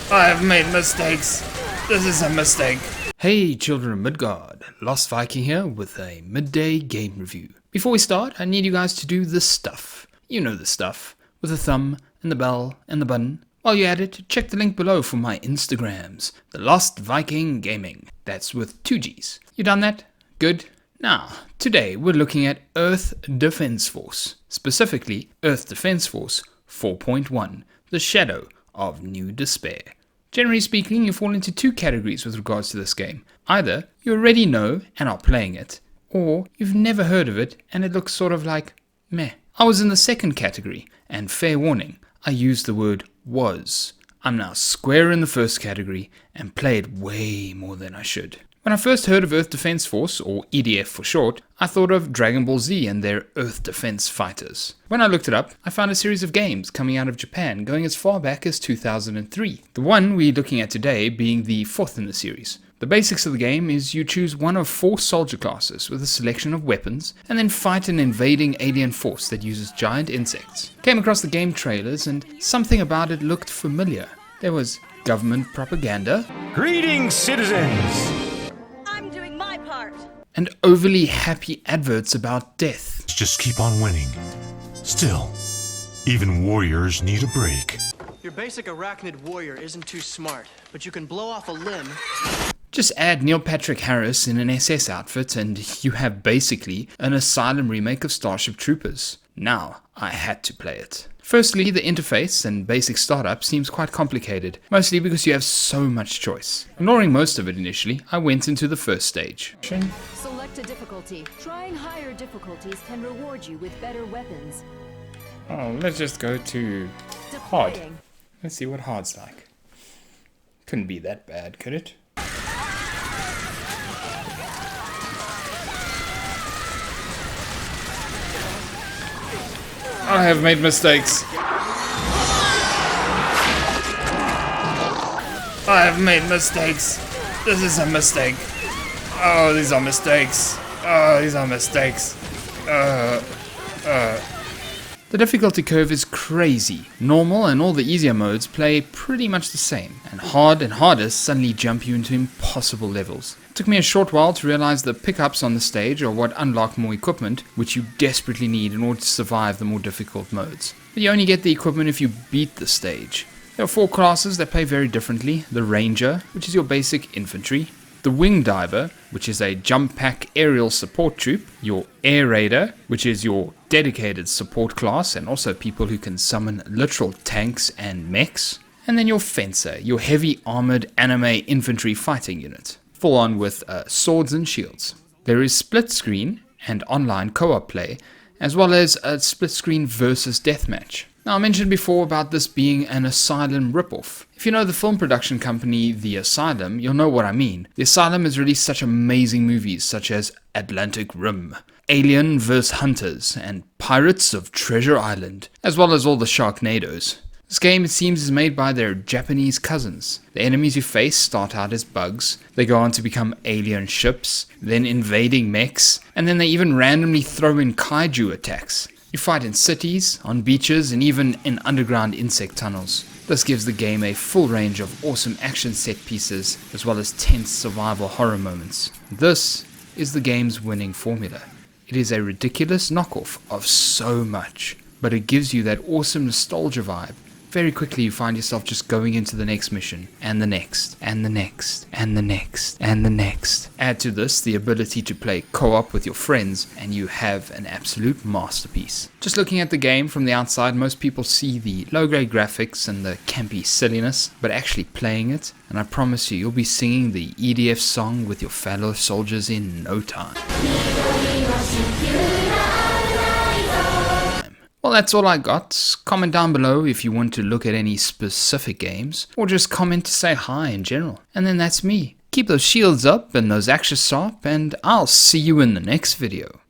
I have made mistakes. This is a mistake. Hey children of Midgard, Lost Viking here with a midday game review. Before we start, I need you guys to do this stuff. You know the stuff, with the thumb and the bell and the button. While you're at it, check the link below for my Instagrams, the Lost Viking Gaming. That's with 2 G's. You done that? Good. Now, today we're looking at Earth Defense Force, specifically Earth Defense Force 4.1, the Shadow of New Despair. Generally speaking, you fall into 2 categories with regards to this game. Either you already know and are playing it, or you've never heard of it and it looks sort of like meh. I was in the second category, and fair warning, I used the word was. I'm now square in the first category and played way more than I should. When I first heard of Earth Defense Force, or EDF for short, I thought of Dragon Ball Z and their Earth Defense Fighters. When I looked it up, I found a series of games coming out of Japan going as far back as 2003. The one we're looking at today being the 4th in the series. The basics of the game is you choose one of 4 soldier classes with a selection of weapons, and then fight an invading alien force that uses giant insects. Came across the game trailers and something about it looked familiar. There was government propaganda. Greetings, citizens! And overly happy adverts about death. Just keep on winning. Still, even warriors need a break. Your basic arachnid warrior isn't too smart, but you can blow off a limb. Just add Neil Patrick Harris in an SS outfit and you have basically an Asylum remake of Starship Troopers. Now, I had to play it. Firstly, the interface and basic startup seems quite complicated, mostly because you have so much choice. Ignoring most of it initially, I went into the first stage. Select a difficulty. Trying higher difficulties can reward you with better weapons. Oh, let's just go to hard. Let's see what hard's like. Couldn't be that bad, could it? I have made mistakes. I have made mistakes. This is a mistake. Oh, these are mistakes. Oh, these are mistakes. The difficulty curve is crazy. Normal and all the easier modes play pretty much the same, and hard and hardest suddenly jump you into impossible levels. It took me a short while to realize the pickups on the stage are what unlock more equipment, which you desperately need in order to survive the more difficult modes. But you only get the equipment if you beat the stage. There are 4 classes that play very differently. The Ranger, which is your basic infantry. The Wing Diver, which is a jump pack aerial support troop. Your Air Raider, which is your dedicated support class and also people who can summon literal tanks and mechs. And then your Fencer, your heavy armored anime infantry fighting unit. Full on with swords and shields. There is split screen and online co-op play, as well as a split screen versus deathmatch. Now, I mentioned before about this being an Asylum ripoff. If you know the film production company The Asylum, you'll know what I mean. The Asylum has released such amazing movies such as Atlantic Rim, Alien vs. Hunters, and Pirates of Treasure Island, as well as all the Sharknadoes. This game, it seems, is made by their Japanese cousins. The enemies you face start out as bugs, they go on to become alien ships, then invading mechs, and then they even randomly throw in kaiju attacks. You fight in cities, on beaches, and even in underground insect tunnels. This gives the game a full range of awesome action set pieces, as well as tense survival horror moments. This is the game's winning formula. It is a ridiculous knockoff of so much, but it gives you that awesome nostalgia vibe. Very quickly you find yourself just going into the next mission, and the next, and the next, and the next, and the next. Add to this the ability to play co-op with your friends, and you have an absolute masterpiece. Just looking at the game from the outside, most people see the low-grade graphics and the campy silliness, but actually playing it, and I promise you, you'll be singing the EDF song with your fellow soldiers in no time. Well, that's all I got. Comment down below if you want to look at any specific games, or just comment to say hi in general. And then that's me. Keep those shields up and those axes sharp, and I'll see you in the next video.